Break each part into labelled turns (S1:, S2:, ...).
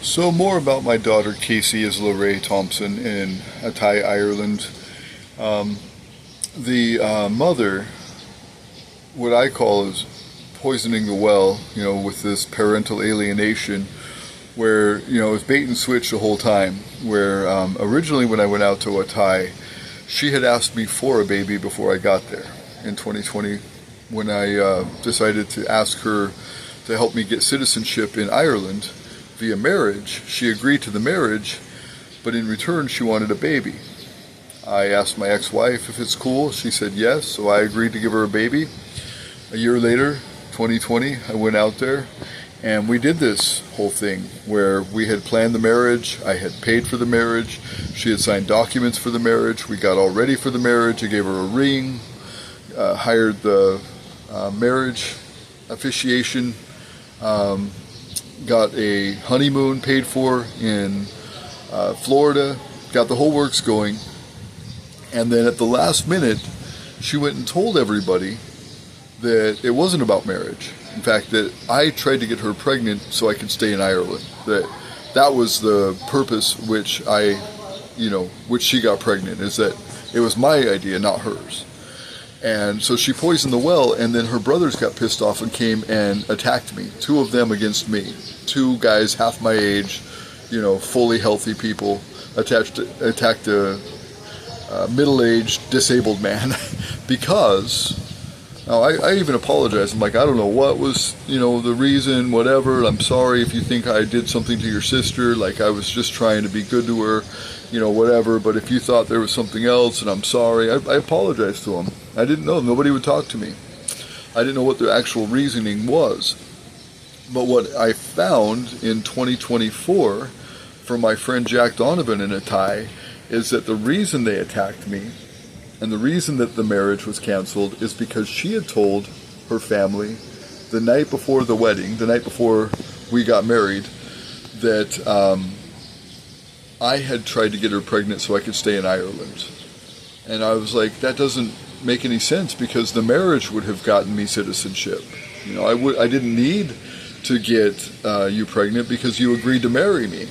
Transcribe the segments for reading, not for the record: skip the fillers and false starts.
S1: So more about my daughter Kacey Isla Rey Thompson in Athy, Ireland. The mother, what I call is poisoning the well, with this parental alienation, where, it's bait and switch the whole time, where originally when I went out to Athy, she had asked me for a baby before I got there in 2020, when I decided to ask her to help me get citizenship in Ireland via marriage. She agreed to the marriage, but in return she wanted a baby. I asked my ex-wife if it's cool. She said yes, so I agreed to give her a baby. A year later, 2020, I went out there and we did this whole thing where we had planned the marriage, I had paid for the marriage, she had signed documents for the marriage, we got all ready for the marriage, I gave her a ring, hired the marriage officiation, got a honeymoon paid for in Florida, got the whole works going, and then at the last minute she went and told everybody that it wasn't about marriage. In fact, that I tried to get her pregnant so I could stay in Ireland. That was the purpose which which she got pregnant, is that it was my idea, not hers. And so she poisoned the well, and then her brothers got pissed off and came and attacked me. Two of them against me. Two guys half my age, fully healthy people, attacked a middle-aged disabled man because, now I even apologized. I'm like, I don't know what was, the reason, whatever. I'm sorry if you think I did something to your sister. Like, I was just trying to be good to her, whatever. But if you thought there was something else, and I'm sorry, I apologized to him. I didn't know. Nobody would talk to me. I didn't know what their actual reasoning was. But what I found in 2024 from my friend Jack Donovan in Athy is that the reason they attacked me and the reason that the marriage was canceled is because she had told her family the night before the wedding, the night before we got married, that I had tried to get her pregnant so I could stay in Ireland. And I was like, that doesn't make any sense, because the marriage would have gotten me citizenship. I didn't need to get you pregnant because you agreed to marry me.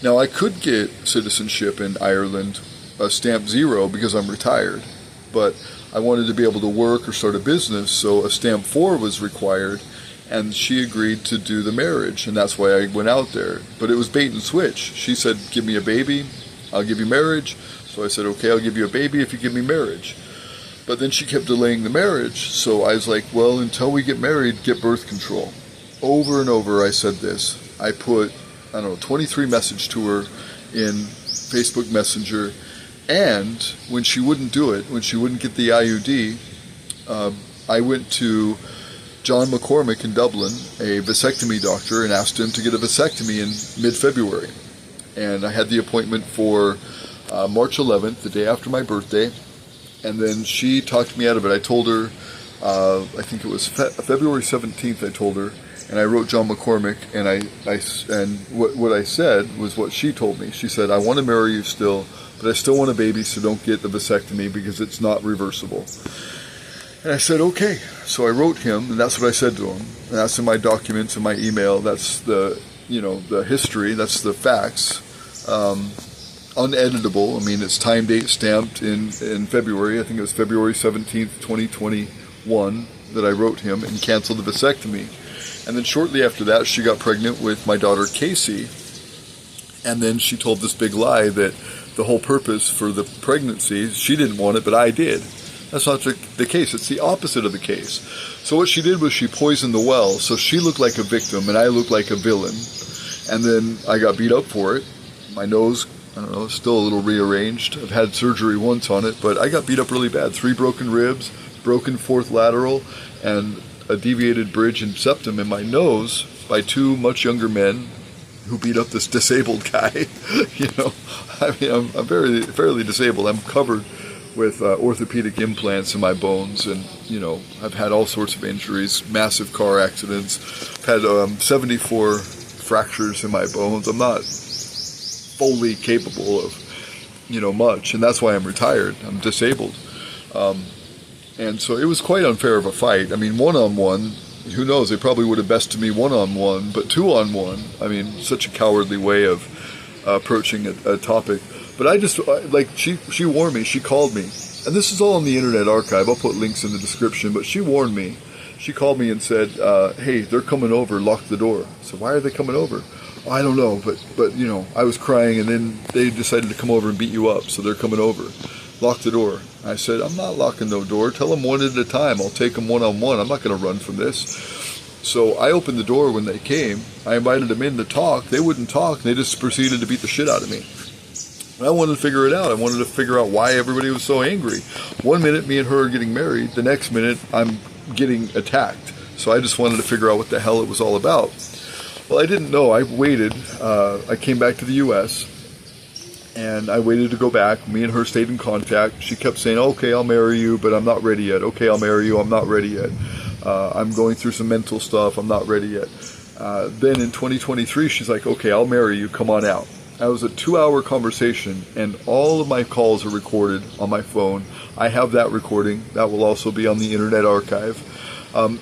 S1: Now, I could get citizenship in Ireland, stamp 0, because I'm retired, but I wanted to be able to work or start a business, so a stamp 4 was required, and she agreed to do the marriage, and that's why I went out there. But it was bait and switch. She said, give me a baby, I'll give you marriage. So I said, okay, I'll give you a baby if you give me marriage. But then she kept delaying the marriage, so I was like, well, until we get married, get birth control. Over and over I said this. I put, 23 messages to her in Facebook Messenger, and when she wouldn't do it, when she wouldn't get the IUD, I went to John McCormick in Dublin, a vasectomy doctor, and asked him to get a vasectomy in mid-February. And I had the appointment for March 11th, the day after my birthday, and then she talked me out of it. I told her, I think it was February 17th I told her, and I wrote John McCormick, and what I said was what she told me. She said, I want to marry you still, but I still want a baby, so don't get the vasectomy because it's not reversible. And I said, okay. So I wrote him, and that's what I said to him. And that's in my documents, in my email. That's the history. That's the facts. Uneditable. I mean, it's time date stamped in February. I think it was February 17th, 2021 that I wrote him and canceled the vasectomy. And then shortly after that, she got pregnant with my daughter, Kacey. And then she told this big lie that the whole purpose for the pregnancy, she didn't want it, but I did. That's not the case. It's the opposite of the case. So what she did was she poisoned the well. So she looked like a victim and I looked like a villain. And then I got beat up for it. My nose, still a little rearranged. I've had surgery once on it, but I got beat up really bad. 3 broken ribs, broken 4th lateral, and a deviated bridge and septum in my nose by 2 much younger men who beat up this disabled guy. I'm fairly disabled. I'm covered with orthopedic implants in my bones, and I've had all sorts of injuries, massive car accidents. I've had 74 fractures in my bones. I'm not fully capable of much, and that's why I'm retired. I'm disabled. And so it was quite unfair of a fight. I mean, one-on-one, who knows, they probably would have bested me one-on-one, but two-on-one, I mean, such a cowardly way of approaching a topic. But I just, like, she warned me, she called me, and this is all in the Internet Archive, I'll put links in the description, but she warned me. She called me and said, hey, they're coming over, lock the door. I said, why are they coming over? Oh, I don't know, but you know, I was crying, and then they decided to come over and beat you up, so they're coming over. Lock the door. I said, I'm not locking no door. Tell them one at a time. I'll take them one-on-one. I'm not going to run from this. So I opened the door when they came. I invited them in to talk. They wouldn't talk. They just proceeded to beat the shit out of me. I wanted to figure it out. I wanted to figure out why everybody was so angry. One minute, me and her are getting married. The next minute, I'm getting attacked. So I just wanted to figure out what the hell it was all about. Well, I didn't know. I waited. I came back to the U.S., and I waited to go back. Me and her stayed in contact. She kept saying, okay, I'll marry you, but I'm not ready yet. Okay, I'll marry you, I'm not ready yet. I'm going through some mental stuff, I'm not ready yet. Then in 2023, she's like, okay, I'll marry you, come on out. That was a 2-hour conversation, and all of my calls are recorded on my phone. I have that recording. That will also be on the Internet Archive.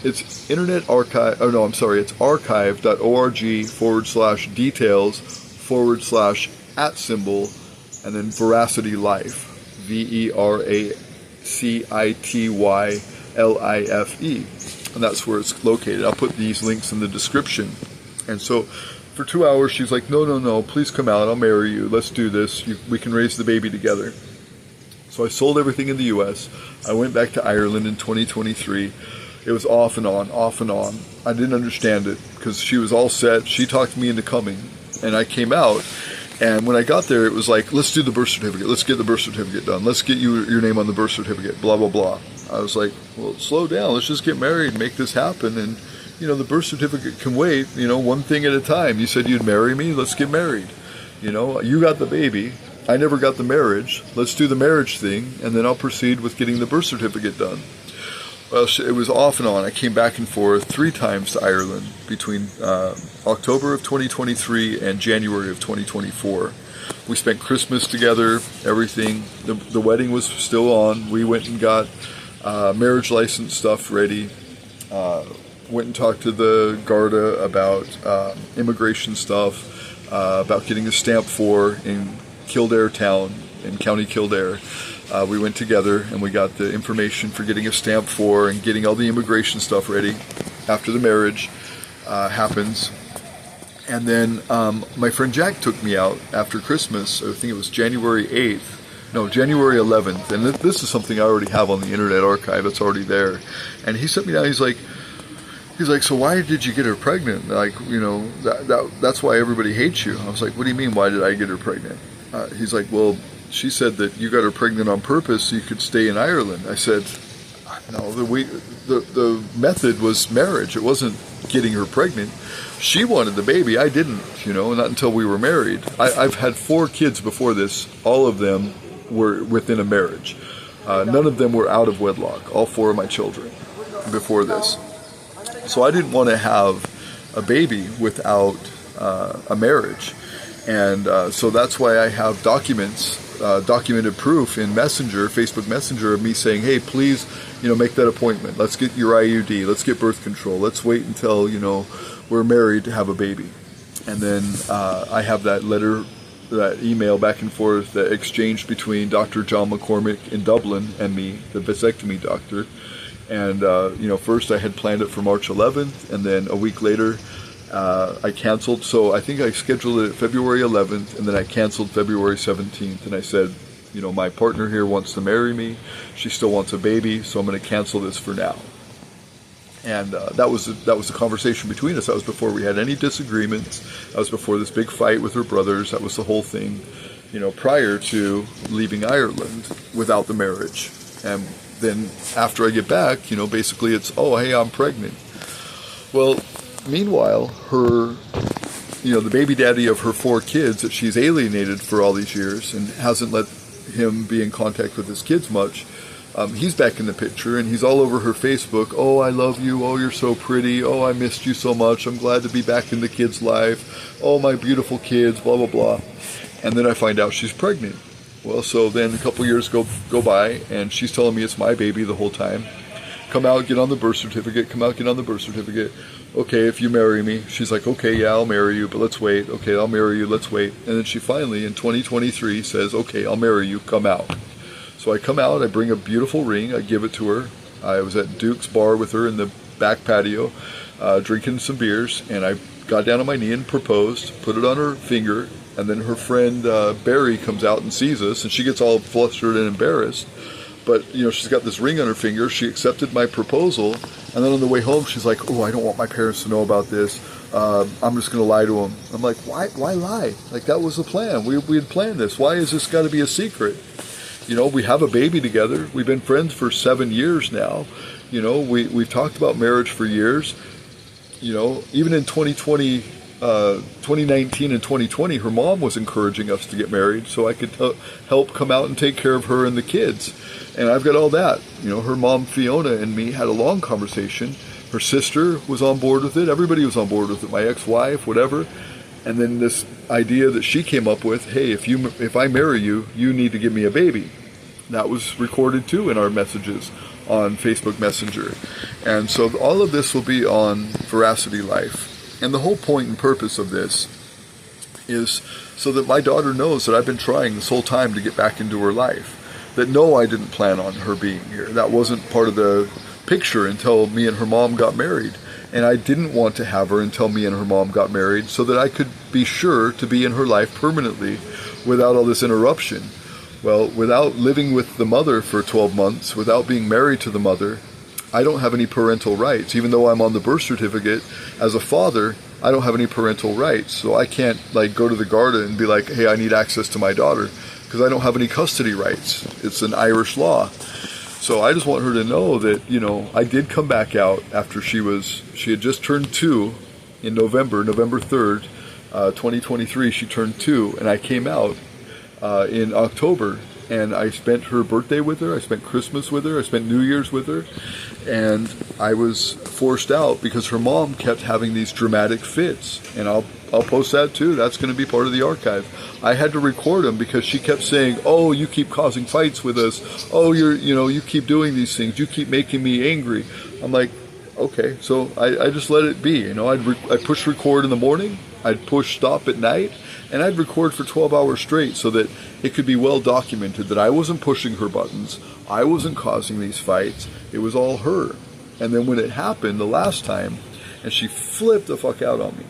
S1: It's Internet Archive, oh no, I'm sorry, it's archive.org/details/@ and then Veracity Life, VERACITYLIFE, and that's where it's located. I'll put these links in the description. And so for 2 hours, she's like, no, please come out, I'll marry you, let's do this, we can raise the baby together. So I sold everything in the U.S. I went back to Ireland in 2023. It was off and on. I didn't understand it because she was all set. She talked me into coming, and I came out. And when I got there, it was like, let's do the birth certificate. Let's get the birth certificate done. Let's get your name on the birth certificate, blah, blah, blah. I was like, well, slow down. Let's just get married and make this happen. And, you know, the birth certificate can wait, you know, one thing at a time. You said you'd marry me. Let's get married. You know, you got the baby. I never got the marriage. Let's do the marriage thing, and then I'll proceed with getting the birth certificate done. Well, it was off and on. I came back and forth 3 times to Ireland between October of 2023 and January of 2024. We spent Christmas together, everything. The wedding was still on. We went and got marriage license stuff ready. Went and talked to the Garda about immigration stuff, about getting a stamp 4 in Kildare town, in County Kildare. We went together and we got the information for getting a stamp 4 and getting all the immigration stuff ready after the marriage happens. And then my friend Jack took me out after Christmas. I think it was January 11th. And this is something I already have on the Internet Archive. It's already there. And he sent me down. He's like, so why did you get her pregnant? Like, you know, that's why everybody hates you. I was like, what do you mean, why did I get her pregnant? He's like, well, she said that you got her pregnant on purpose so you could stay in Ireland. I said, no, the method was marriage. It wasn't getting her pregnant. She wanted the baby. I didn't, you know, not until we were married. I've had 4 kids before this. All of them were within a marriage. None of them were out of wedlock. All 4 of my children before this. So I didn't want to have a baby without a marriage. And so that's why I have documented proof in Messenger, Facebook Messenger, of me saying, hey, please, you know, make that appointment. Let's get your IUD. Let's get birth control. Let's wait until, you know, we're married to have a baby. And then I have that letter, that email back and forth, that exchanged between Dr. John McCormick in Dublin and me, the vasectomy doctor. And, you know, first I had planned it for March 11th, and then a week later, I canceled. So I think I scheduled it February 11th, and then I canceled February 17th. And I said, you know, my partner here wants to marry me. She still wants a baby, so I'm going to cancel this for now. And that was the conversation between us. That was before we had any disagreements. That was before this big fight with her brothers. That was the whole thing, you know, prior to leaving Ireland without the marriage. And then after I get back, you know, basically it's, oh, hey, I'm pregnant. Well, meanwhile, her, you know, the baby daddy of her 4 kids that she's alienated for all these years and hasn't let him be in contact with his kids much, he's back in the picture, and he's all over her Facebook. Oh, I love you. Oh, you're so pretty. Oh, I missed you so much. I'm glad to be back in the kids' life. Oh, my beautiful kids, blah, blah, blah. And then I find out she's pregnant. Well, so then a couple years go by, and she's telling me it's my baby the whole time. A come out, get on the birth certificate, come out, get on the birth certificate. Okay, if you marry me. She's like, okay, yeah, I'll marry you, but let's wait. Okay, I'll marry you, let's wait. And then she finally, in 2023, says, okay, I'll marry you, come out. So I come out, I bring a beautiful ring, I give it to her. I was at Duke's bar with her in the back patio, drinking some beers, and I got down on my knee and proposed, put it on her finger, and then her friend Barry comes out and sees us, and she gets all flustered and embarrassed. But, you know, she's got this ring on her finger. She accepted my proposal, and then on the way home, she's like, oh, I don't want my parents to know about this. I'm just going to lie to them. I'm like, why lie? Like, that was the plan. We had planned this. Why is this got to be a secret? You know, we have a baby together. We've been friends for 7 years now. You know, we've talked about marriage for years. You know, even in 2019 and 2020, her mom was encouraging us to get married so I could help come out and take care of her and the kids. And I've got all that. You know, her mom, Fiona, and me had a long conversation. Her sister was on board with it. Everybody was on board with it. My ex-wife, whatever. And then this idea that she came up with, hey, if I marry you, you need to give me a baby. That was recorded too in our messages on Facebook Messenger. And so all of this will be on Veracity Life. And the whole point and purpose of this is so that my daughter knows that I've been trying this whole time to get back into her life. That no, I didn't plan on her being here. That wasn't part of the picture until me and her mom got married. And I didn't want to have her until me and her mom got married so that I could be sure to be in her life permanently without all this interruption. Well, without living with the mother for 12 months, without being married to the mother, I don't have any parental rights. Even though I'm on the birth certificate as a father, I don't have any parental rights. So I can't like go to the garden and be like, hey, I need access to my daughter, because I don't have any custody rights. It's an Irish law. So I just want her to know that, you know, I did come back out after she had just turned 2 in November 3rd, 2023, she turned 2, and I came out in October, and I spent her birthday with her, I spent Christmas with her, I spent New Year's with her, and I was forced out because her mom kept having these dramatic fits, and I'll post that too. That's going to be part of the archive. I had to record them because she kept saying, "Oh, you keep causing fights with us. Oh, you keep doing these things. You keep making me angry." I'm like, okay, so I just let it be. You know, I'd push record in the morning, I'd push stop at night, and I'd record for 12 hours straight so that it could be well documented that I wasn't pushing her buttons, I wasn't causing these fights. It was all her. And then when it happened the last time, and she flipped the fuck out on me.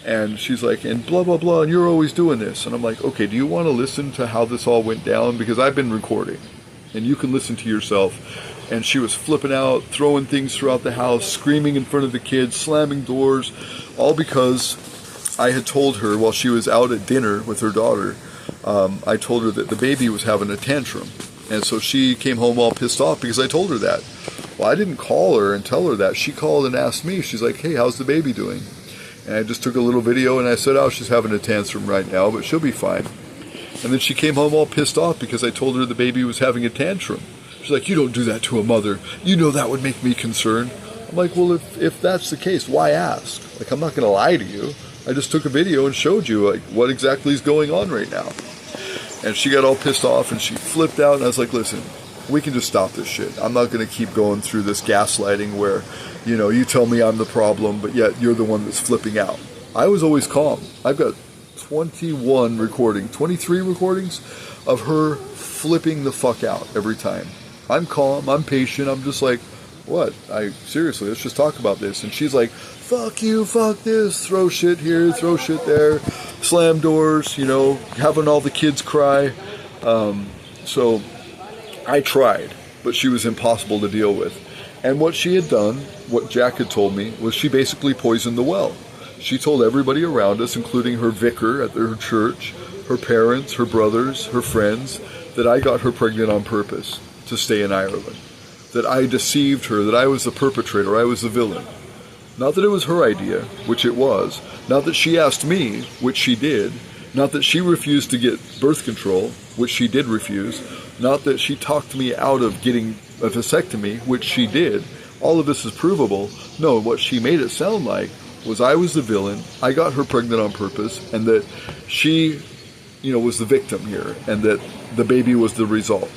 S1: And she's like, and blah, blah, blah, and you're always doing this. And I'm like, okay, do you want to listen to how this all went down? Because I've been recording, and you can listen to yourself. And she was flipping out, throwing things throughout the house, screaming in front of the kids, slamming doors, all because I had told her while she was out at dinner with her daughter, I told her that the baby was having a tantrum. And so she came home all pissed off because I told her that. Well, I didn't call her and tell her that. She called and asked me. She's like, hey, how's the baby doing? And I just took a little video and I said, oh, she's having a tantrum right now, but she'll be fine. And then she came home all pissed off because I told her the baby was having a tantrum. She's like, you don't do that to a mother. You know that would make me concerned. I'm like, well, if that's the case, why ask? Like, I'm not going to lie to you. I just took a video and showed you like what exactly is going on right now. And she got all pissed off and she flipped out, and I was like, listen, we can just stop this shit. I'm not going to keep going through this gaslighting where, you know, you tell me I'm the problem, but yet you're the one that's flipping out. I was always calm. I've got 23 recordings of her flipping the fuck out every time. I'm calm, I'm patient, I'm just like, what? Seriously, let's just talk about this. And she's like, fuck you, fuck this, throw shit here, throw shit there, slam doors, you know, having all the kids cry. So I tried, but she was impossible to deal with. And what she had done, what Jack had told me, was she basically poisoned the well. She told everybody around us, including her vicar at her church, her parents, her brothers, her friends, that I got her pregnant on purpose to stay in Ireland. That I deceived her, that I was the perpetrator, I was the villain. Not that it was her idea, which it was. Not that she asked me, which she did. Not that she refused to get birth control, which she did refuse. Not that she talked me out of getting a vasectomy, which she did. All of this is provable. No, what she made it sound like was I was the villain, I got her pregnant on purpose, and that she, you know, was the victim here, and that the baby was the result.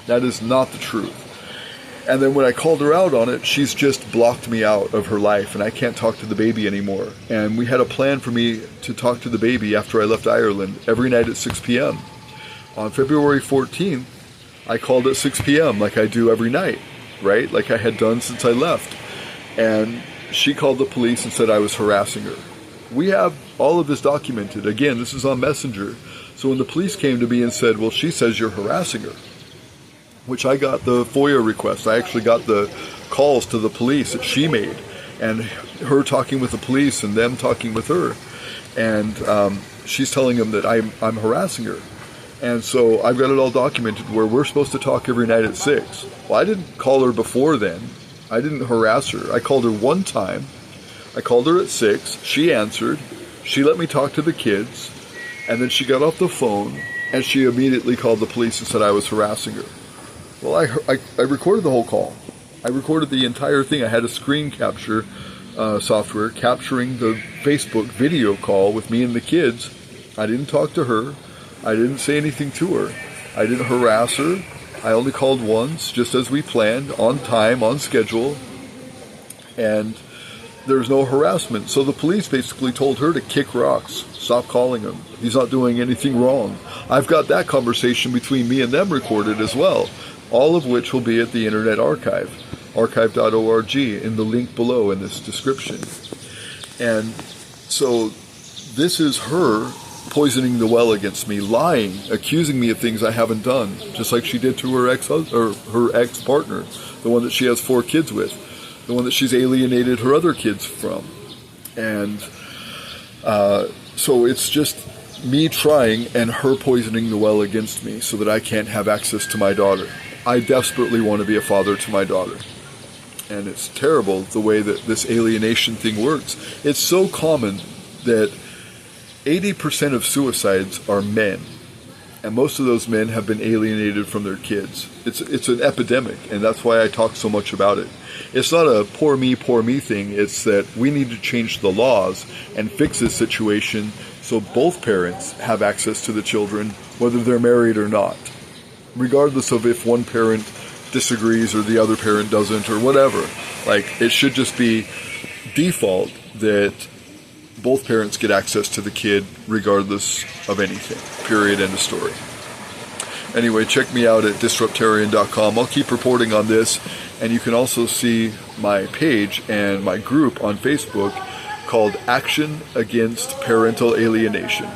S1: That is not the truth. And then when I called her out on it, she's just blocked me out of her life, and I can't talk to the baby anymore. And we had a plan for me to talk to the baby after I left Ireland every night at 6 p.m. On February 14th, I called at 6 p.m. like I do every night, right? Like I had done since I left. And she called the police and said I was harassing her. We have all of this documented. Again, this is on Messenger. So when the police came to me and said, well, she says you're harassing her, which I got the FOIA request. I actually got the calls to the police that she made, and her talking with the police and them talking with her. And she's telling them that I'm harassing her. And so I've got it all documented where we're supposed to talk every night at 6. Well, I didn't call her before then. I didn't harass her. I called her one time. I called her at 6. She answered. She let me talk to the kids. And then she got off the phone, and she immediately called the police and said I was harassing her. Well, I recorded the whole call. I recorded the entire thing. I had a screen capture software capturing the Facebook video call with me and the kids. I didn't talk to her. I didn't say anything to her. I didn't harass her. I only called once, just as we planned, on time, on schedule. And there's no harassment. So the police basically told her to kick rocks. Stop calling him. He's not doing anything wrong. I've got that conversation between me and them recorded as well. All of which will be at the Internet Archive, archive.org, in the link below in this description. And so this is her poisoning the well against me, lying, accusing me of things I haven't done, just like she did to her ex-partner, the one that she has 4 kids with, the one that she's alienated her other kids from. And so it's just me trying and her poisoning the well against me so that I can't have access to my daughter. I desperately want to be a father to my daughter. And it's terrible the way that this alienation thing works. It's so common that 80% of suicides are men. And most of those men have been alienated from their kids. It's an epidemic, and that's why I talk so much about it. It's not a poor me thing. It's that we need to change the laws and fix this situation so both parents have access to the children, whether they're married or not, regardless of if one parent disagrees or the other parent doesn't or whatever. Like, it should just be default that both parents get access to the kid regardless of anything. Period. End of story. Anyway, check me out at disruptarian.com. I'll keep reporting on this, and you can also see my page and my group on Facebook called Action Against Parental Alienation.